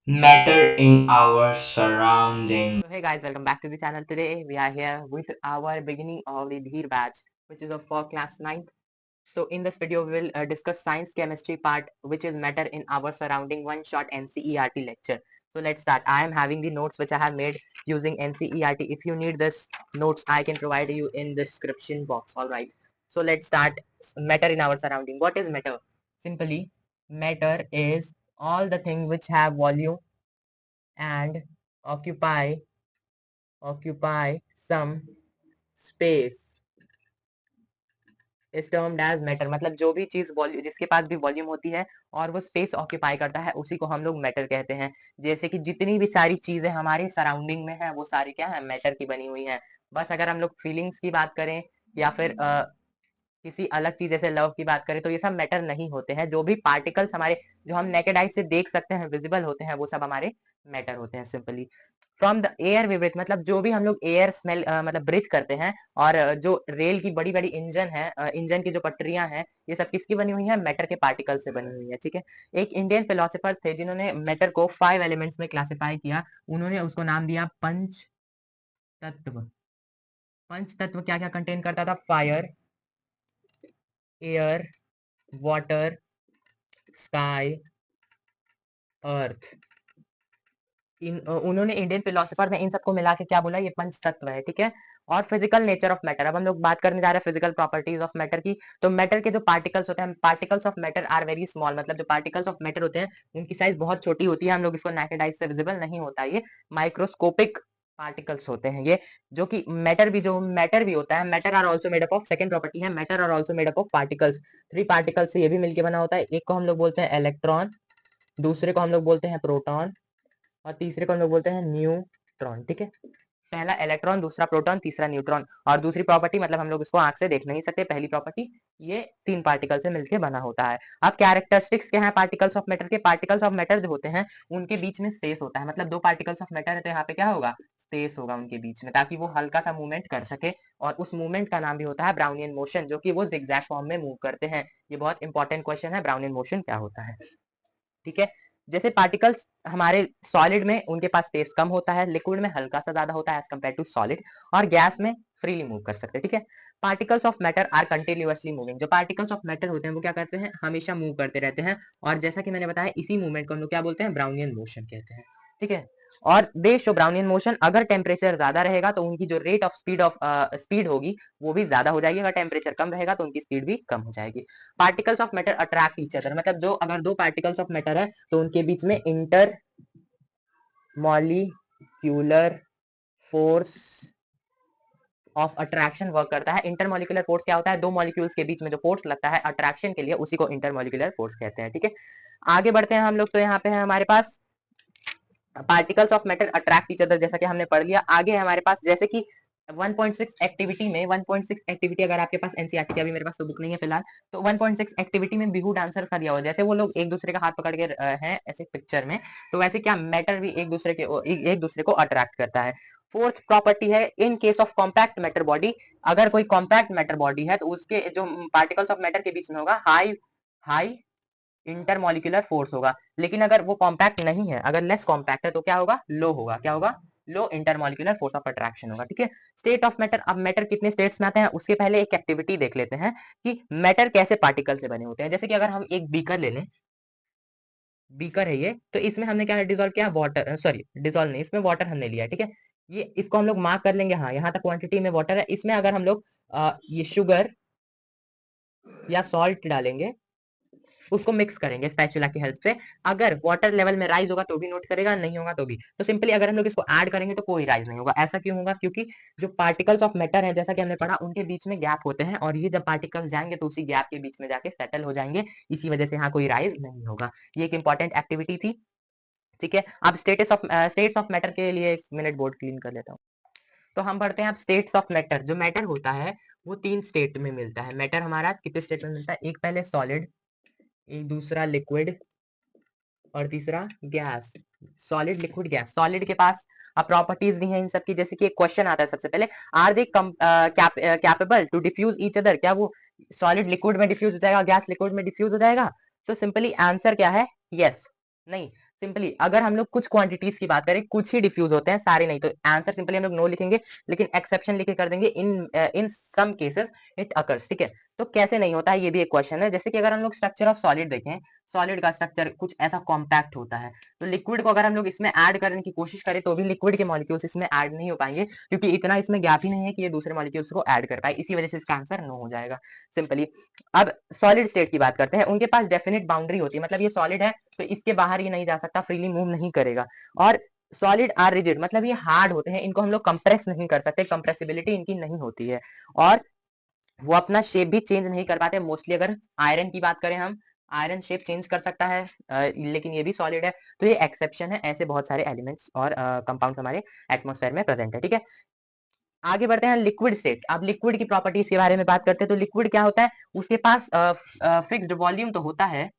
matter in our surrounding. So hey guys, welcome back to the channel. Today we are here with our beginning of the Dheer batch, which is for class 9th. So in this video we will discuss science chemistry part, which is matter in our surrounding, one short NCERT lecture. So let's start. I am having the notes which I have made using NCERT. If you need this notes, I can provide you in the description box. All right. So let's start. Matter in our surrounding. What is matter? Simply, matter is all the things which have volume and occupy occupy some space is termed as matter. मतलब जो भी चीज volume, जिसके पास भी volume होती है और वो स्पेस ऑक्यूपाई करता है, उसी को हम लोग मैटर कहते हैं। जैसे कि जितनी भी सारी चीजें हमारे सराउंडिंग में है वो सारी क्या है, मैटर की बनी हुई है। बस अगर हम लोग फीलिंग्स की बात करें या फिर किसी अलग चीज जैसे लव की बात करें तो ये सब मैटर नहीं होते हैं। जो भी पार्टिकल्स हमारे, जो हम नेकेड आई से देख सकते हैं, विजिबल होते हैं, वो सब हमारे मैटर होते हैं simply. From the air we breathe, मतलब जो भी हम लोग एयर स्मेल मतलब ब्रीथ करते हैं, और जो रेल की बड़ी बड़ी इंजन है, इंजन की जो पटरियां हैं, ये सब किसकी बनी हुई है, मैटर के पार्टिकल से बनी हुई है। ठीक है। एक इंडियन फिलोसोफर थे जिन्होंने मैटर को 5 एलिमेंट्स में क्लासिफाई किया। उन्होंने उसको नाम दिया पंच तत्व। पंच तत्व क्या क्या कंटेन करता था? फायर, एयर, वाटर, स्काई, अर्थ। उन्होंने, इंडियन फिलोसोफर ने इन सबको मिला के क्या बोला, ये पंच तत्व है। ठीक है। और फिजिकल नेचर ऑफ मैटर, अब हम लोग बात करने जा रहे हैं फिजिकल प्रॉपर्टीज ऑफ मैटर की। तो मैटर के जो पार्टिकल्स होते हैं, particles of matter are very small, मतलब जो पार्टिकल्स ऑफ मैटर होते हैं उनकी साइज बहुत छोटी होती है। हम लोग इसको नेकेड आई से विजिबल नहीं होता, ये माइक्रोस्कोपिक पार्टिकल्स होते हैं ये। जो कि मैटर भी होता है, matter are also made up of, second property है, matter are also made up of particles. 3 particles से ये भी मिलकर बना होता है। एक को हम लोग बोलते हैं इलेक्ट्रॉन, दूसरे को हम लोग बोलते हैं प्रोटॉन, और तीसरे को हम लोग बोलते हैं न्यूट्रॉन। ठीक है। पहला इलेक्ट्रॉन, दूसरा प्रोटॉन, तीसरा न्यूट्रॉन। और दूसरी प्रॉपर्टी, मतलब हम लोग इसको आंख से देख नहीं सकते, पहली प्रॉपर्टी, ये 3 पार्टिकल से मिलकर बना होता है। अब कैरेक्टरिस्टिक्स क्या है पार्टिकल्स ऑफ मैटर के? पार्टिकल्स ऑफ मैटर जो होते हैं उनके बीच में स्पेस होता है। मतलब 2 पार्टिकल्स ऑफ मैटर है तो यहाँ पे क्या होगा, स्पेस होगा उनके बीच में, ताकि वो हल्का सा मूवमेंट कर सके। और उस मूवमेंट का नाम भी होता है ब्राउनियन मोशन, जो कि वो जिगजैग फॉर्म में मूव करते हैं। ये बहुत इंपॉर्टेंट क्वेश्चन है, ब्राउनियन मोशन क्या होता है। ठीक है। जैसे पार्टिकल्स हमारे सॉलिड में, उनके पास स्पेस कम होता है, लिक्विड में हल्का सा ज्यादा होता है एज कम्पेयर टू सॉलिड, और गैस में फ्रीली मूव कर सकते हैं। ठीक है। Particles of matter are continuously moving, जो पार्टिकल्स ऑफ मैटर होते हैं वो क्या करते हैं, हमेशा मूव करते रहते हैं। और जैसा कि मैंने बताया, इसी मूवमेंट को हम लोग क्या बोलते हैं, ब्राउनियन मोशन कहते हैं। ठीक है। और दे शो ब्राउनियन मोशन, अगर टेम्परेचर ज्यादा रहेगा तो उनकी जो रेट ऑफ स्पीड होगी वो भी ज्यादा हो जाएगी, अगर टेम्परेचर कम रहेगा तो उनकी स्पीड भी कम हो जाएगी। Particles of matter attract each other, मतलब जो अगर 2 पार्टिकल्स ऑफ मैटर है तो उनके बीच में inter molecular force of attraction work करता है। इंटरमॉलिक्यूलर फोर्स क्या होता है, 2 मॉलिक्यूल्स के बीच में जो फोर्स लगता है अट्रैक्शन के लिए, उसी को इंटरमॉलिक्यूलर फोर्स कहते हैं। ठीक है। आगे बढ़ते हैं हम लोग, तो यहाँ पे है हमारे पास particles of matter attract each other, जैसा कि हमने पढ़ लिया। आगे है हमारे पास, जैसे कि 1.6 एक्टिविटी में, 1.6 एक्टिविटी अगर आपके पास एनसीईआरटी की, अभी मेरे पास तो बुक नहीं है फिलहाल, तो 1.6 एक्टिविटी में बिहू डांसर का दिया हुआ, जैसे वो लोग एक दूसरे का हाथ पकड़ के हैं ऐसे पिक्चर में, तो वैसे क्या मैटर भी एक दूसरे को अट्रैक्ट करता है। फोर्थ प्रॉपर्टी है, in case of compact matter body, अगर कोई कॉम्पैक्ट मैटर बॉडी है तो उसके जो पार्टिकल्स ऑफ मैटर के बीच में होगा हाई हाई इंटरमॉलिक्यूलर फोर्स होगा। लेकिन अगर वो कॉम्पैक्ट नहीं है, अगर लेस कॉम्पैक्ट है, तो क्या होगा, लो होगा। क्या होगा, लो इंटरमॉलिक्यूलर फोर्स ऑफ अट्रैक्शन होगा। ठीक है। स्टेट ऑफ मैटर, अब मैटर कितने स्टेट्स में आते हैं उसके पहले एक एक्टिविटी देख लेते हैं कि मैटर कैसे पार्टिकल से बने होते हैं। जैसे कि अगर हम एक बीकर ले लें, बीकर है ये, तो इसमें हमने क्या डिजोल्व किया, वाटर, सॉरी डिजोल्व नहीं, इसमें वाटर हमने लिया। ठीक है। ये इसको हम लोग मार्क कर लेंगे, हाँ यहाँ तक क्वांटिटी में वाटर है। इसमें अगर हम लोग ये शुगर या सॉल्ट डालेंगे, उसको मिक्स करेंगे स्पैचुला की हेल्प से। अगर वाटर लेवल में राइज होगा तो भी नोट करेगा, नहीं होगा तो भी। तो सिंपली अगर हम लोग इसको ऐड करेंगे तो कोई राइज नहीं होगा। ऐसा क्यों होगा, क्योंकि जो पार्टिकल्स ऑफ मैटर है, जैसा कि हमने पढ़ा, उनके बीच में गैप होते हैं, और ये जब पार्टिकल्स जाएंगे तो उसी गैप के बीच में जाके सेटल हो जाएंगे। इसी वजह से यहाँ कोई राइज नहीं होगा। ये एक इंपॉर्टेंट एक्टिविटी थी। ठीक है। अब स्टेट्स ऑफ मैटर के लिए 1 मिनट बोर्ड क्लीन कर लेता हूँ। तो हम पढ़ते हैं अब स्टेट्स ऑफ मैटर। जो मैटर होता है वो 3 स्टेट में मिलता है। मैटर हमारा कितने स्टेट में मिलता है, एक पहले सॉलिड, एक दूसरा लिक्विड, और तीसरा gas. Solid, liquid, gas. Solid के पास अब प्रॉपर्टीज भी हैं इन सब की, जैसे कि एक क्वेश्चन आता है सबसे पहले, are they capable to diffuse each other, क्या वो सॉलिड लिक्विड में डिफ्यूज हो जाएगा, गैस लिक्विड में डिफ्यूज हो जाएगा? तो सिंपली आंसर क्या है, यस। नहीं, सिंपली अगर हम लोग कुछ क्वांटिटीज की बात करें, कुछ ही डिफ्यूज होते हैं, सारे नहीं, तो आंसर सिंपली हम लोग नो लिखेंगे, लेकिन एक्सेप्शन लिखे कर देंगे इन इन सम केसेस इट अकर्स। ठीक है, तो कैसे नहीं होता है ये भी एक क्वेश्चन है। जैसे कि अगर हम लोग स्ट्रक्चर ऑफ सॉलिड देखें, सॉलिड का स्ट्रक्चर कुछ ऐसा कॉम्पैक्ट होता है, तो लिक्विड को अगर हम लोग इसमें ऐड करने की कोशिश करें तो भी लिक्विड के मॉलिक्यूल्स इसमें ऐड नहीं हो पाएंगे, क्योंकि इतना इसमें गैप ही नहीं है कि ये दूसरे मॉलिक्यूल्स को ऐड कर पाए, इसी वजह से इसका आंसर नो हो जाएगा सिंपली। अब सॉलिड स्टेट की बात करते हैं, उनके पास डेफिनेट बाउंड्री होती है, मतलब ये सॉलिड है तो इसके बाहर ये नहीं जा सकता, फ्रीली मूव नहीं करेगा। और सॉलिड आर रिजिड, मतलब ये हार्ड होते हैं, इनको हम लोग कंप्रेस नहीं कर सकते, कंप्रेसिबिलिटी इनकी नहीं होती है, और वो अपना शेप भी चेंज नहीं कर पाते मोस्टली। अगर आयरन की बात करें हम, आयरन शेप चेंज कर सकता है, लेकिन ये भी सॉलिड है, तो ये एक्सेप्शन है। ऐसे बहुत सारे एलिमेंट्स और कंपाउंड्स हमारे एटमॉस्फेयर में प्रेजेंट है। ठीक है, आगे बढ़ते हैं लिक्विड स्टेट। अब लिक्विड की प्रॉपर्टीज के बारे में बात करते हैं, तो लिक्विड क्या होता है, उसके पास फिक्स्ड वॉल्यूम तो होता है,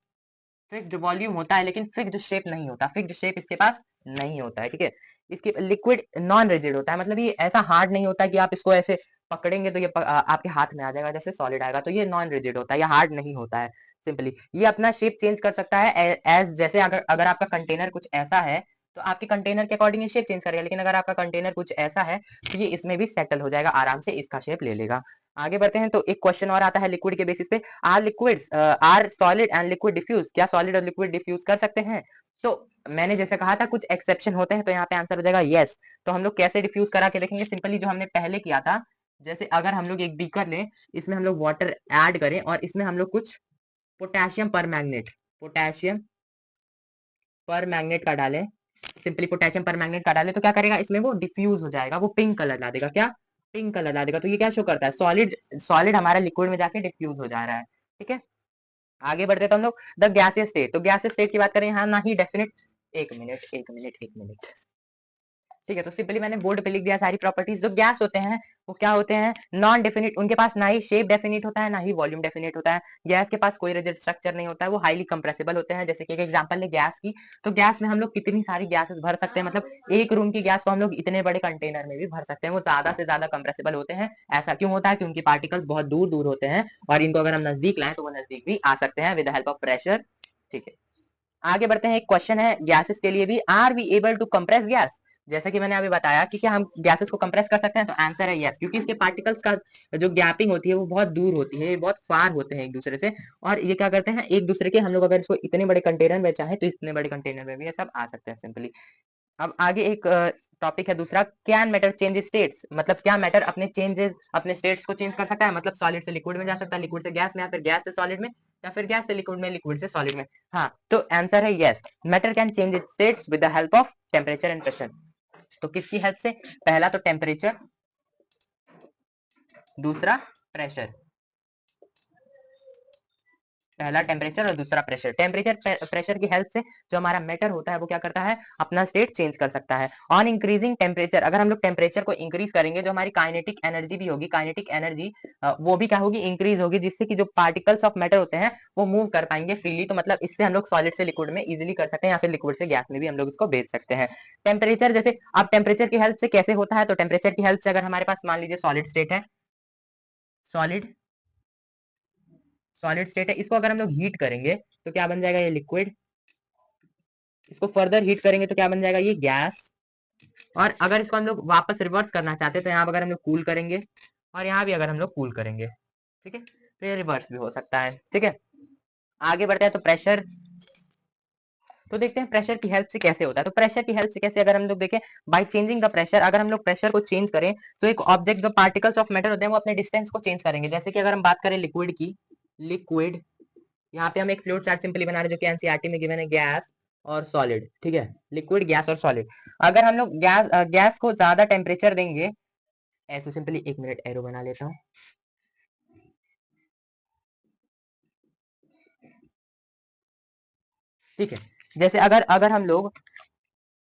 फिक्स्ड वॉल्यूम होता है, लेकिन फिक्स्ड शेप नहीं होता, फिक्स्ड शेप इसके पास नहीं होता है। ठीक है, इसके लिक्विड नॉन रिजिड होता है, मतलब ये ऐसा हार्ड नहीं होता कि आप इसको ऐसे पकड़ेंगे तो ये आपके हाथ में आ जाएगा जैसे सॉलिड आएगा, तो ये नॉन रिजिड होता है, ये हार्ड नहीं होता है सिंपली। ये अपना शेप चेंज कर सकता है एज जैसे अगर अगर आपका कंटेनर कुछ ऐसा है तो आपके कंटेनर के अकॉर्डिंग ये शेप चेंज करेगा, लेकिन अगर आपका कंटेनर कुछ ऐसा है तो ये इसमें भी सेटल हो जाएगा आराम से, इसका शेप ले लेगा। आगे बढ़ते हैं, तो एक क्वेश्चन और आता है लिक्विड के बेसिस पे, are liquids are solid and liquid diffuse, क्या सॉलिड और लिक्विड डिफ्यूज कर सकते हैं? तो मैंने जैसे कहा था कुछ एक्सेप्शन होते हैं, तो यहाँ पे आंसर हो जाएगा यस। तो हम लोग कैसे डिफ्यूज करा के देखेंगे, सिंपली जो हमने पहले किया था, जैसे अगर हम लोग एक बीकर लें, इसमें हम लोग वाटर ऐड करें और इसमें हम लोग कुछ पोटेशियम पर मैग्नेट, पोटेशियम पर मैग्नेट का डालें, सिंपली पोटेशियम पर मैग्नेट का डालें, तो क्या करेगा, इसमें वो डिफ्यूज हो जाएगा, वो पिंक कलर ला देगा, क्या पिंक कलर ला देगा। तो ये क्या शो करता है, सॉलिड सॉलिड हमारा लिक्विड में जाके डिफ्यूज हो जा रहा है। ठीक है, आगे बढ़ते तो हम लोग द गैसियस स्टेट, तो गैसियस स्टेट की बात करें, यहाँ ना ही डेफिनेट, एक मिनट एक मिनट एक मिनट, ठीक है, तो सिंपली मैंने बोर्ड पे लिख दिया सारी प्रॉपर्टीज। जो गैस होते हैं वो क्या होते हैं, नॉन डेफिनिट, उनके पास ना ही शेप डेफिनिट होता है ना ही वॉल्यूम डेफिनिट होता है, गैस के पास कोई रिजिड स्ट्रक्चर नहीं होता है, वो हाईली कंप्रेसिबल होते हैं। जैसे कि एक एग्जांपल है गैस की, तो गैस में हम लोग कितनी सारी गैसेस भर सकते हैं, मतलब एक रूम की गैस को हम लोग इतने बड़े कंटेनर में भी भर सकते हैं, वो ज्यादा से ज्यादा कंप्रेसिबल होते हैं। ऐसा क्यों होता है, क्योंकि पार्टिकल्स बहुत दूर दूर होते हैं और इनको अगर हम नजदीक लाएं तो वो नजदीक भी आ सकते हैं विद हेल्प ऑफ प्रेशर। ठीक है, आगे बढ़ते हैं, एक क्वेश्चन है गैसेस के लिए भी, are we able to compress gas, जैसे कि मैंने अभी बताया कि क्या हम गैसेस को कंप्रेस कर सकते हैं, तो आंसर है यस, क्योंकि इसके पार्टिकल्स का जो गैपिंग होती है वो बहुत दूर होती है, ये बहुत फार होते हैं एक दूसरे से, और ये क्या करते हैं एक दूसरे के, हम लोग अगर इसको इतने बड़े कंटेनर में चाहे तो इतने बड़े कंटेनर में भी ये सब आ सकते हैं सिंपली। अब आगे एक टॉपिक है दूसरा, कैन मैटर चेंज स्टेट्स, मतलब क्या मैटर अपने चेंजेस अपने स्टेट्स को चेंज कर सकता है, मतलब सॉलिड से लिक्विड में जा सकता है, लिक्विड से गैस में, या फिर गैस से सॉलिड में, या फिर गैस से लिक्विड में, लिक्विड से सॉलिड में। हाँ, तो आंसर है yes, matter can change it's states with the help of temperature and pressure. तो किसकी हेल्प से, पहला तो टेम्परेचर, दूसरा प्रेशर, पहला टेम्परेचर और दूसरा प्रेशर। टेम्परेचर प्रेशर की हेल्प से जो हमारा मैटर होता है वो क्या करता है, अपना स्टेट चेंज कर सकता है। ऑन इंक्रीजिंग टेम्परेचर, अगर हम लोग टेम्परेचर को इंक्रीज करेंगे, जो हमारी काइनेटिक एनर्जी भी होगी, काइनेटिक एनर्जी वो भी क्या होगी, इंक्रीज होगी, जिससे कि जो पार्टिकल्स ऑफ मैटर होते हैं वो मूव कर पाएंगे फ्रीली। तो मतलब इससे हम लोग सॉलिड से लिक्विड में इजिली कर सकते हैं, या फिर लिक्विड से गैस में भी हम लोग इसको भेज सकते हैं। टेम्परेचर जैसे, अब टेम्परेचर की हेल्प से कैसे होता है, तो टेम्परेचर की हेल्प से अगर हमारे पास मान लीजिए सॉलिड स्टेट है, सॉलिड सॉलिड स्टेट है, इसको अगर हम लोग हीट करेंगे तो क्या बन जाएगा, ये लिक्विड, इसको फर्दर हीट करेंगे तो क्या बन जाएगा, ये गैस। और अगर इसको हम लोग वापस रिवर्स करना चाहते हैं तो यहाँ अगर हम लोग कूल करेंगे और यहाँ भी अगर हम लोग कूल करेंगे, ठीक है, तो ये रिवर्स भी हो सकता है। ठीक है, आगे बढ़ते हैं, तो प्रेशर, तो देखते हैं प्रेशर की हेल्प से कैसे होता है। तो प्रेशर की हेल्प से कैसे, अगर हम लोग देखें, बाय चेंजिंग द प्रेशर, अगर हम लोग प्रेशर को चेंज करें तो एक ऑब्जेक्ट, जो पार्टिकल्स ऑफ मैटर होते हैं वो अपने डिस्टेंस को चेंज करेंगे। जैसे कि अगर हम बात करें लिक्विड की, लिक्विड, यहाँ पे हम एक फ्लूइड चार्ट सिंपली बना रहे हैं जो कि एनसीईआरटी में गिवन है, गैस और सॉलिड। ठीक है, लिक्विड, गैस और सॉलिड। अगर हम लोग गैस को ज्यादा टेम्परेचर देंगे, ऐसे सिंपली, एक मिनट एरो बना लेता हूँ, ठीक है, जैसे अगर अगर हम लोग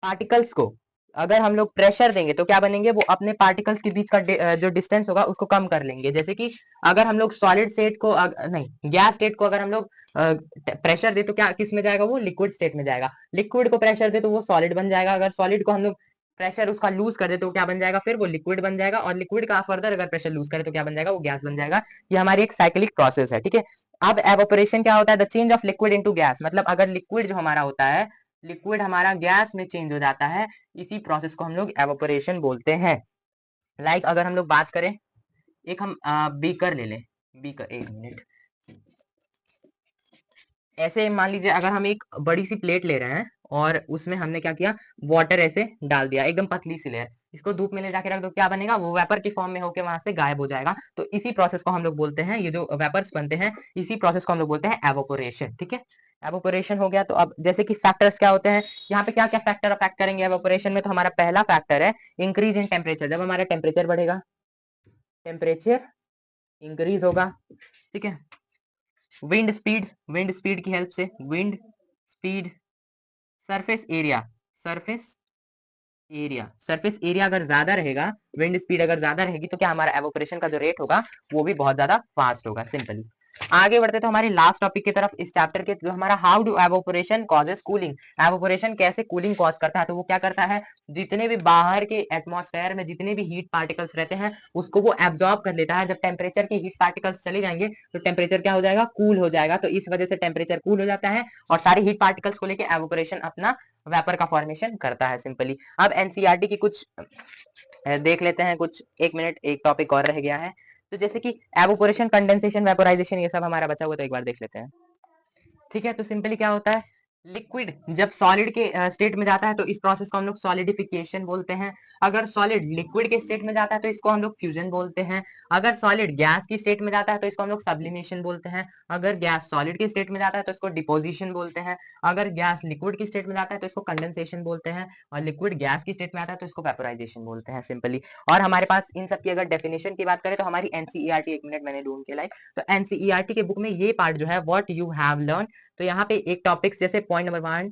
पार्टिकल्स को, अगर हम लोग प्रेशर देंगे तो क्या बनेंगे, वो अपने पार्टिकल्स के बीच का जो डिस्टेंस होगा उसको कम कर लेंगे। जैसे कि अगर हम लोग सॉलिड स्टेट को नहीं, गैस स्टेट को अगर हम लोग प्रेशर दे तो क्या किस में जाएगा, वो लिक्विड स्टेट में जाएगा। लिक्विड को प्रेशर दे तो वो सॉलिड बन जाएगा। अगर सॉलिड को हम लोग प्रेशर उसका लूज कर दे तो क्या बन जाएगा, फिर वो लिक्विड बन जाएगा। और लिक्विड का फर्दर अगर प्रेशर लूज करे तो क्या बन जाएगा, वो गैस बन जाएगा। ये हमारी एक साइक्लिक प्रोसेस है। ठीक है, अब एवोपरेशन क्या होता है, the change of liquid into gas, मतलब अगर लिक्विड जो हमारा होता है, लिक्विड हमारा गैस में चेंज हो जाता है, इसी प्रोसेस को हम लोग एवोपोरेशन बोलते हैं। लाइक अगर हम लोग बात करें, एक हम बीकर ले लें, बीकर, एक मिनट, ऐसे मान लीजिए अगर हम एक बड़ी सी प्लेट ले रहे हैं और उसमें हमने क्या किया, वाटर ऐसे डाल दिया, एकदम पतली सी लेयर, इसको धूप में ले जाके रख दो, क्या बनेगा, वो वेपर की फॉर्म में होके वहां से गायब हो जाएगा। तो इसी प्रोसेस को हम लोग बोलते हैं, ये जो वेपर्स बनते हैं इसी प्रोसेस को हम लोग बोलते हैं एवोपोरेशन। ठीक है, एवोपोरेशन हो गया। तो अब जैसे कि फैक्टर्स क्या होते हैं, यहाँ पे क्या क्या फैक्टर अफेक्ट करेंगे एवोपोरेशन में, तो हमारा पहला फैक्टर है इंक्रीज इन टेम्परेचर। जब हमारा टेम्परेचर बढ़ेगा, टेम्परेचर इंक्रीज होगा, ठीक है। विंड स्पीड, विंड स्पीड की हेल्प से, wind speed, surface area, surface area, surface area अगर ज्यादा रहेगा, विंड स्पीड अगर ज्यादा रहेगी, तो क्या हमारा एवोपोरेशन का जो रेट होगा वो भी बहुत ज्यादा फास्ट होगा। सिंपली आगे बढ़ते तो हमारे लास्ट टॉपिक की तरफ, इस चैप्टर के, जो हमारा how do evaporation causes cooling, evaporation कैसे कूलिंग कॉज करता है। तो वो क्या करता है, जितने भी बाहर के एटमॉस्फेयर में जितने भी हीट पार्टिकल्स रहते हैं उसको वो एब्जॉर्ब कर लेता है। जब टेम्परेचर की हीट पार्टिकल्स चले जाएंगे तो टेम्परेचर क्या हो जाएगा, कूल हो जाएगा। तो इस वजह से टेम्परेचर कूल हो जाता है और सारी हीट पार्टिकल्स को लेकर एवोपोरेशन अपना वेपर का फॉर्मेशन करता है। सिंपली अब एनसीईआरटी की कुछ देख लेते हैं कुछ, एक मिनट, एक टॉपिक और रह गया है। तो जैसे कि एवोपोरेशन, कंडेंसेशन, वेपोराइजेशन, ये सब हमारा बचा हुआ, तो एक बार देख लेते हैं। ठीक है, तो सिंपली क्या होता है, लिक्विड जब सॉलिड के स्टेट में जाता है तो इस प्रोसेस को हम लोग सॉलिडिफिकेशन बोलते हैं। अगर सॉलिड लिक्विड के स्टेट में जाता है तो इसको हम लोग फ्यूजन बोलते हैं। अगर सॉलिड गैस की स्टेट में जाता है तो इसको हम लोग सब्लिमेशन बोलते हैं। अगर गैस सॉलिड के स्टेट में जाता है तो इसको डिपोजिशन बोलते हैं। अगर गैस लिक्विड की स्टेट में जाता है तो इसको कंडेंसेशन बोलते हैं। और लिक्विड गैस की स्टेट में आता है तो इसको वेपोराइजेशन बोलते हैं। सिंपली, और हमारे पास इन सब की अगर डेफिनेशन की बात करें तो हमारी एनसीईआरटी, एक मिनट मैंने ढूंढ के लाई, तो एनसीईआरटी के बुक में ये पार्ट जो है, व्हाट यू हैव लर्न, तो यहाँ पे एक टॉपिक्स जैसे पॉइंट नंबर 1,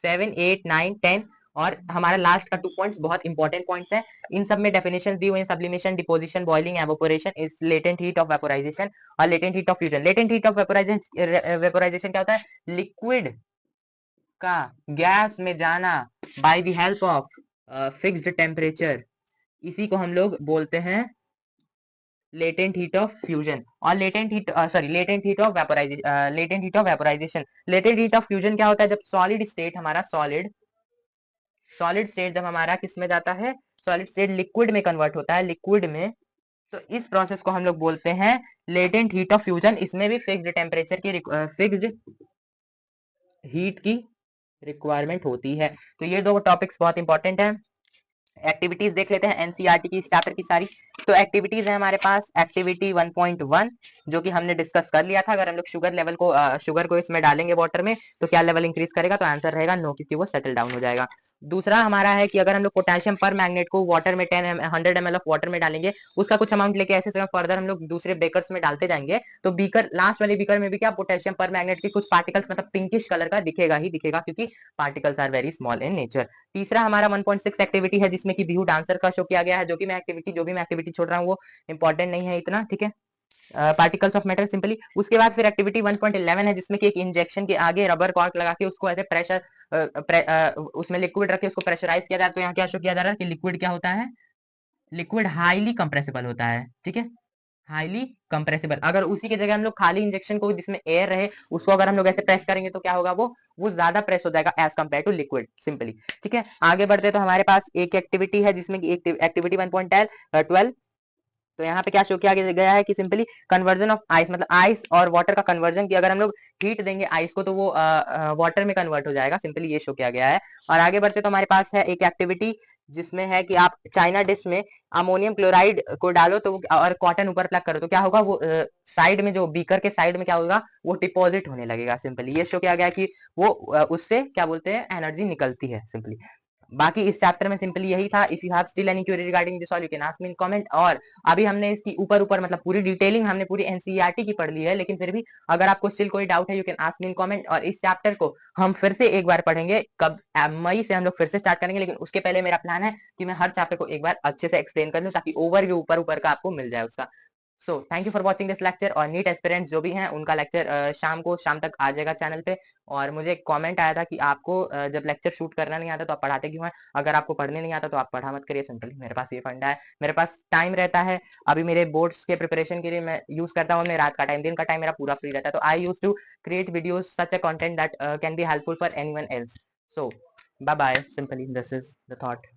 7, 8, 9, 10 और हमारा लास्ट का 2 पॉइंट्स बहुत इंपॉर्टेंट पॉइंट्स हैं। इन सब में डेफिनेशन दी हुई है, sublimation, deposition, boiling, evaporation is latent heat of vaporization और latent heat of fusion. Latent heat of vaporization क्या होता है, लिक्विड का गैस में जाना by the help of fixed temperature, इसी को हम लोग बोलते हैं लेटेंट हीट ऑफ फ्यूजन। और latent heat, sorry, latent heat of vaporization, latent heat of vaporization, latent heat of fusion क्या होता है, जब सॉलिड स्टेट हमारा, सॉलिड, सॉलिड स्टेट जब हमारा किस में जाता है, सॉलिड स्टेट लिक्विड में कन्वर्ट होता है, लिक्विड में, तो इस प्रोसेस को हम लोग बोलते हैं लेटेंट हीट ऑफ फ्यूजन। इसमें भी फिक्स्ड टेम्परेचर की, फिक्स्ड हीट की रिक्वायरमेंट होती है। तो ये दो टॉपिक्स बहुत इंपॉर्टेंट है। एक्टिविटीज देख लेते हैं एनसीईआरटी की, इस चैप्टर की सारी। तो एक्टिविटीज है हमारे पास, एक्टिविटी 1.1 जो कि हमने डिस्कस कर लिया था। अगर हम लोग शुगर लेवल को, शुगर को इसमें डालेंगे वाटर में तो क्या लेवल इंक्रीज करेगा, तो आंसर रहेगा नो, क्योंकि वो सेटल डाउन हो जाएगा। दूसरा हमारा है कि अगर हम लोग पोटेशियम पर मैग्नेट को वाटर में 100 ml ऑफ वाटर में डालेंगे, उसका कुछ अमाउंट लेके ऐसे फर्दर हम लोग दूसरे बेकर्स में डालते जाएंगे, तो बीकर, लास्ट वाले बीकर में भी क्या, पोटेशियम पर मैग्नेट के कुछ पार्टिकल्स, मतलब पिंकिश कलर का दिखेगा ही दिखेगा, क्योंकि particles are very small in nature. तीसरा हमारा 1.6 एक्टिविटी है जिसमें कि व्यू डांसर का शो किया गया है, जो कि मैं एक्टिविटी, जो भी मैं एक्टिविटी छोड़ रहा हूँ वो इंपॉर्टेंट नहीं है इतना, ठीक है। Particles of matter, simply. उसके बाद फिर एक्टिविटी 1.11 है जिसमें कि एक इंजेक्शन के आगे रबर कॉर्क लगा के उसको ऐसे प्रेशर, उसमें लिक्विड रख के उसको प्रेशराइज किया जाए। तो यहाँ क्या शो किया जा रहा है कि लिक्विड क्या होता है, लिक्विड हाईली कंप्रेसिबल होता है, ठीक है, हाईली कंप्रेसिबल। अगर उसी की जगह हम लोग खाली इंजेक्शन को, जिसमें एयर रहे, उसको अगर हम लोग ऐसे प्रेस करेंगे तो क्या होगा, वो ज्यादा प्रेस हो जाएगा as compare to liquid, simply. ठीक है, आगे बढ़ते तो हमारे पास एक एक्टिविटी है जिसमें कि एक्टिविटी 1.12, तो यहाँ पे क्या शो किया गया है कि सिंपली कन्वर्जन ऑफ आइस, मतलब आइस और वाटर का कन्वर्जन, की अगर हम लोग हीट देंगे आइस को तो वो वाटर में कन्वर्ट हो जाएगा, सिंपली ये शो किया गया है। और आगे बढ़ते तो हमारे पास है एक एक्टिविटी जिसमें है कि आप चाइना डिश में अमोनियम क्लोराइड को डालो तो और कॉटन ऊपर प्लग करो, तो क्या होगा, वो साइड में, जो बीकर के साइड में क्या होगा, वो डिपॉजिट होने लगेगा। सिंपली ये शो किया गया कि वो उससे क्या बोलते हैं, एनर्जी निकलती है, सिंपली। बाकी इस चैप्टर में सिंपली यही था। If you have still any query regarding this all you can ask me in comment. और अभी हमने इसकी ऊपर ऊपर, मतलब पूरी डिटेलिंग हमने पूरी एनसीईआरटी की पढ़ ली है, लेकिन फिर भी अगर आपको स्टिल कोई डाउट है you can ask me in comment. और इस चैप्टर को हम फिर से एक बार पढ़ेंगे, कब, मई से हम लोग फिर से स्टार्ट करेंगे, लेकिन उसके पहले मेरा प्लान है कि मैं हर चैप्टर को एक बार अच्छे से एक्सप्लेन कर लूं, ताकि ओवरव्यू ऊपर ऊपर का आपको मिल जाए उसका। So thank you for watching this lecture. और नीट एस्पिरेंट्स जो भी हैं उनका लेक्चर शाम तक आ जाएगा चैनल पे। और मुझे एक कमेंट आया था कि आपको जब लेक्चर शूट करना नहीं आता तो आप पढ़ाते क्यों हैं? अगर आपको पढ़ने नहीं आता तो आप पढ़ा मत करिए, सिंपली मेरे पास ये फंडा है, मेरे पास टाइम रहता है। अभी मेरे बोर्ड्स के प्रिपरेशन के लिए मैं यूज करता हूँ मैं रात का टाइम, दिन का टाइम मेरा पूरा फ्री रहता है। तो I use to create videos such a content that can be helpful for anyone else. So bye bye, simply this is the thought.